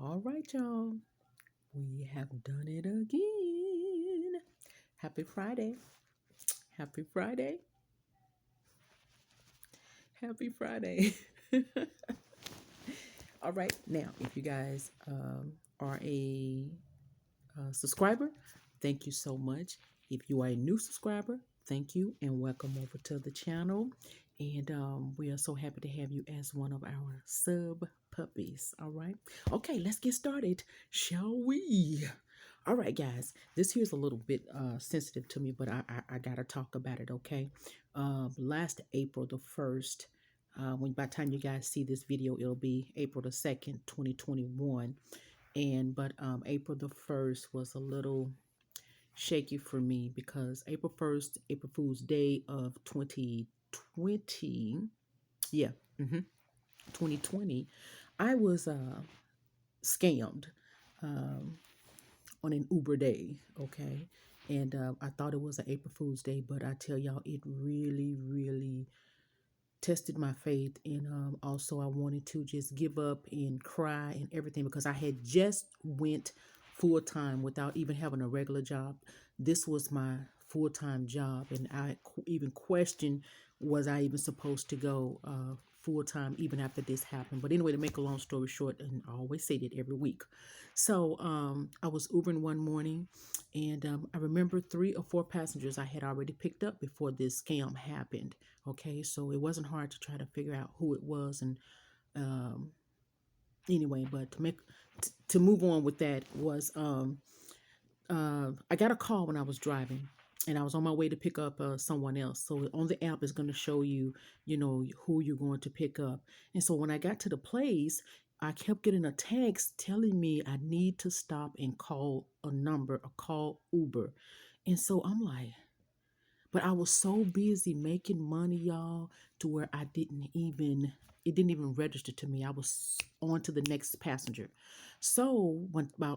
All right, y'all. We have done it again. Happy Friday. Happy Friday. Happy Friday. All right. Now, if you guys are a subscriber, thank you so much. If you are a new subscriber, thank you and welcome over to the channel. And we are so happy to have you as one of our sub puppies. All right. Okay, let's get started, shall we? All right, guys. This here's a little bit sensitive to me, but I gotta talk about it. Okay. Last April the 1st. When by the time you guys see this video, it'll be April the 2nd, 2021. And but April the 1st was a little shaky for me because April 1st, April Fool's Day of 2020, yeah, 2020, I was scammed um, on an Uber day, okay? And I thought it was an April Fool's Day, but I tell y'all, it really, really tested my faith. And also I wanted to just give up and cry and everything because I had just went full time without even having a regular job. This was my full time job, and I even questioned, was I even supposed to go full time even after this happened. But anyway, to make a long story short, and I always say that every week. So I was Ubering one morning, and I remember 3 or 4 passengers I had already picked up before this scam happened. Okay, so it wasn't hard to try to figure out who it was, and um, anyway, but to move on with that was I got a call when I was driving, and I was on my way to pick up someone else. So on the app is going to show you, who you're going to pick up. And so when I got to the place, I kept getting a text telling me I need to stop and call a number or call Uber. And so I'm like, but I was so busy making money, y'all, to where it didn't even register to me. I was on to the next passenger. So when by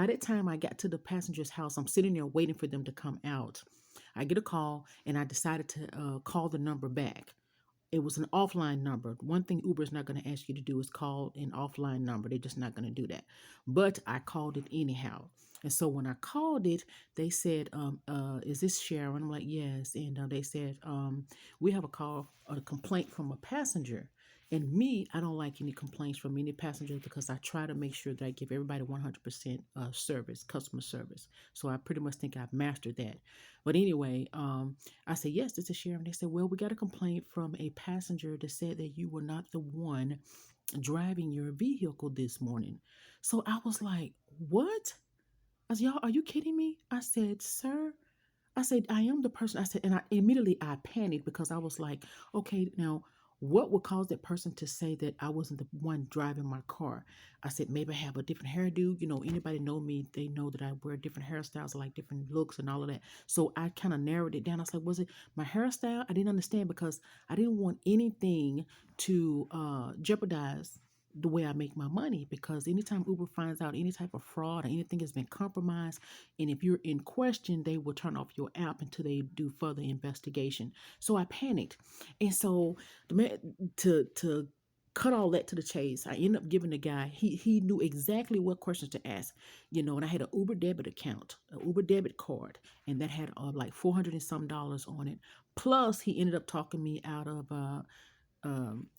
that time I got to the passenger's house, I'm sitting there waiting for them to come out. I get a call and I decided to call the number back. It was an offline number. One thing Uber is not going to ask you to do is call an offline number. They're just not going to do that. But I called it anyhow. And so when I called it, they said, is this Sharon? I'm like, yes. And they said, we have a complaint from a passenger. And me, I don't like any complaints from any passengers because I try to make sure that I give everybody 100% service, customer service. So I pretty much think I've mastered that. But anyway, I said, yes, this is Sharon. They said, well, we got a complaint from a passenger that said that you were not the one driving your vehicle this morning. So I was like, what? I said, y'all, are you kidding me? I said, sir, I said, I am the person. I said, and I panicked because I was like, okay, now what would cause that person to say that I wasn't the one driving my car? I said, maybe I have a different hairdo. Anybody know me, they know that I wear different hairstyles, I like different looks and all of that. So I kind of narrowed it down. I was like, was it my hairstyle? I didn't understand because I didn't want anything to jeopardize the way I make my money, because anytime Uber finds out any type of fraud or anything has been compromised, and if you're in question, they will turn off your app until they do further investigation. So I panicked. And so the man, to cut all that to the chase, I ended up giving the guy, he knew exactly what questions to ask, and I had an Uber debit account, an Uber debit card, and that had like 400 and some dollars on it. Plus, he ended up talking me out of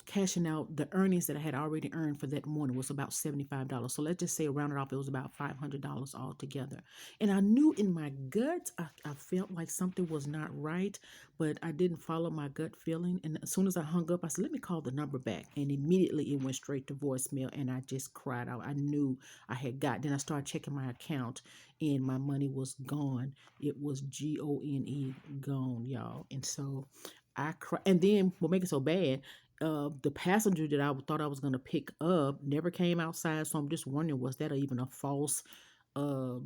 cashing out the earnings that I had already earned for that morning was about $75. So let's just say around it off, it was about $500 altogether. And I knew in my gut, I felt like something was not right, but I didn't follow my gut feeling. And as soon as I hung up, I said, let me call the number back. And immediately it went straight to voicemail, and I just cried out. I knew I had got, then I started checking my account, and my money was gone. It was GONE, gone, y'all. And so I cry. And then what makes it so bad, the passenger that I thought I was going to pick up never came outside. So I'm just wondering, was that even a false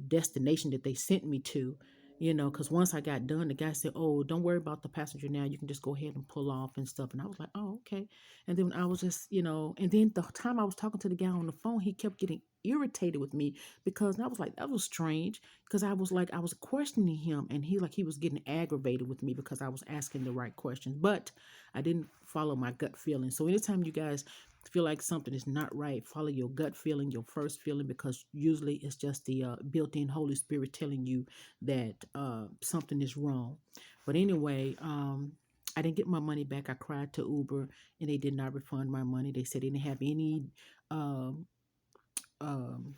destination that they sent me to? Because once I got done, the guy said, oh, don't worry about the passenger now. You can just go ahead and pull off and stuff. And I was like, oh, okay. And then I was just, and then the time I was talking to the guy on the phone, he kept getting irritated with me because I was like, that was strange, because I was questioning him, and he was getting aggravated with me because I was asking the right questions, but I didn't follow my gut feeling. So anytime you guys feel like something is not right, follow your gut feeling, your first feeling, because usually it's just the built-in Holy Spirit telling you that something is wrong. But anyway, I didn't get my money back. I cried to Uber, and they did not refund my money. They said they didn't have any um, um,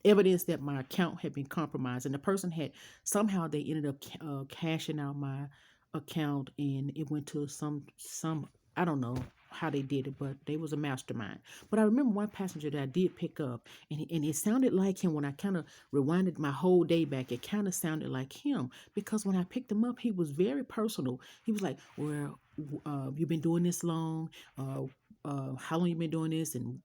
evidence that my account had been compromised, and the person had somehow they ended up cashing out my account, and it went to some I don't know how they did it, but they was a mastermind. But I remember one passenger that I did pick up, and it sounded like him when I kind of rewinded my whole day back. It kind of sounded like him because when I picked him up, he was very personal. He was like, "Well, you've been doing this long. Uh, how long you been doing this, and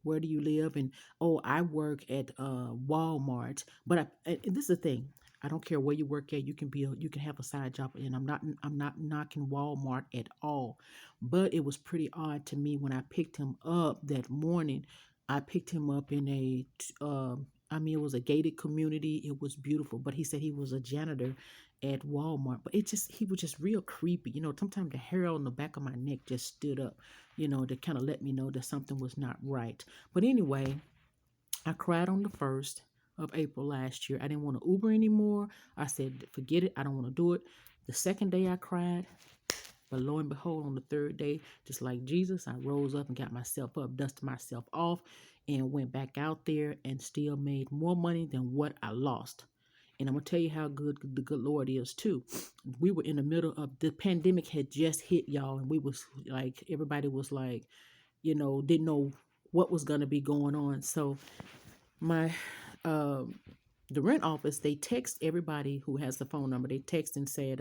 where do you live?" And oh, I work at Walmart. But and this is the thing. I don't care where you work at. You can have a side job, and I'm not knocking Walmart at all. But it was pretty odd to me when I picked him up that morning. I picked him up in I mean, it was a gated community. It was beautiful, but he said he was a janitor at Walmart. But he was just real creepy. You know, sometimes the hair on the back of my neck just stood up, you know, to kind of let me know that something was not right. But anyway, I cried on the 1st of April last year. I didn't want to Uber anymore. I said, forget it. I don't want to do it. The second day I cried, but lo and behold, on the third day, just like Jesus, I rose up and got myself up, dusted myself off, and went back out there and still made more money than what I lost. And I'm gonna tell you how good the good Lord is too. We were in the middle of the pandemic had just hit, y'all, and we was like everybody was like, you know, didn't know what was gonna be going on. So my um the rent office, they text everybody who has the phone number. They text and said,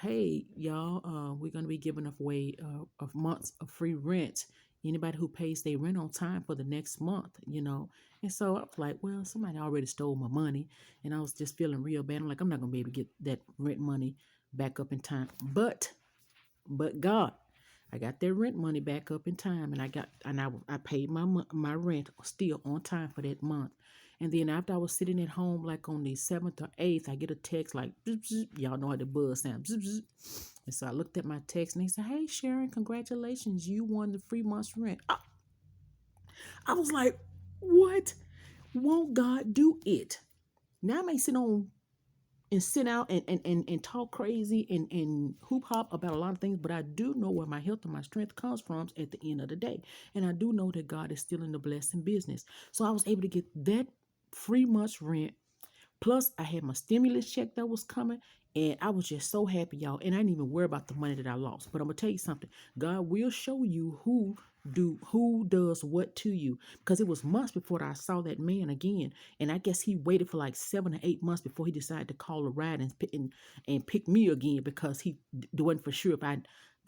hey y'all, we're gonna be giving away of months of free rent. Anybody who pays their rent on time for the next month, you know. And so I was like, well, somebody already stole my money, and I was just feeling real bad. I'm like, I'm not gonna be able to get that rent money back up in time. But God, I got that rent money back up in time, and I paid my rent still on time for that month. And then after I was sitting at home, like on the 7th or 8th, I get a text like, bzz, bzz. Y'all know how the buzz sounds. Bzz, bzz. And so I looked at my text, and they said, hey, Sharon, congratulations. You won the free month's rent. I was like, what? Won't God do it? Now I may sit out and talk crazy and hoop hop about a lot of things, but I do know where my health and my strength comes from at the end of the day. And I do know that God is still in the blessing business. So I was able to get that free month's rent. Plus, I had my stimulus check that was coming, and I was just so happy, y'all. And I didn't even worry about the money that I lost. But I'm gonna tell you something: God will show you who does what to you. Because it was months before I saw that man again, and I guess he waited for like 7 or 8 months before he decided to call a ride and pick me again because he wasn't for sure if I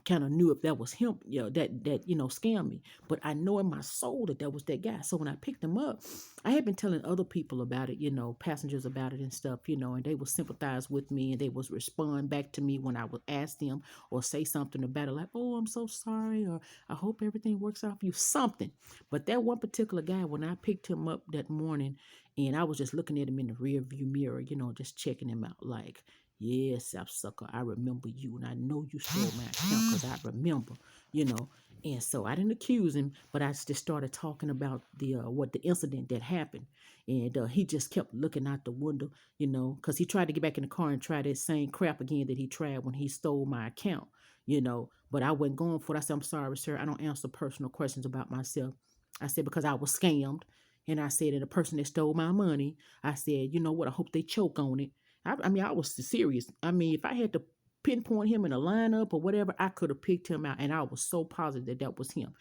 kind of knew if that was him, you know, that scammed me. But I know in my soul that was that guy. So when I picked him up, I had been telling other people about it, you know, passengers about it and stuff, you know, and they would sympathize with me, and they would respond back to me when I would ask them or say something about it, like, oh, I'm so sorry, or I hope everything works out for you, something. But that one particular guy, when I picked him up that morning, and I was just looking at him in the rear view mirror, you know, just checking him out, like, yes, sapsucker, I remember you, and I know you stole my account because I remember, you know. And so I didn't accuse him, but I just started talking about the incident that happened, and he just kept looking out the window, you know, because he tried to get back in the car and try that same crap again that he tried when he stole my account, you know. But I wasn't going for it. I said, I'm sorry, sir, I don't answer personal questions about myself. I said because I was scammed, and I said that the person that stole my money, I said, you know what, I hope they choke on it. I mean, I was serious. I mean, if I had to pinpoint him in a lineup or whatever, I could have picked him out, and I was so positive that that was him.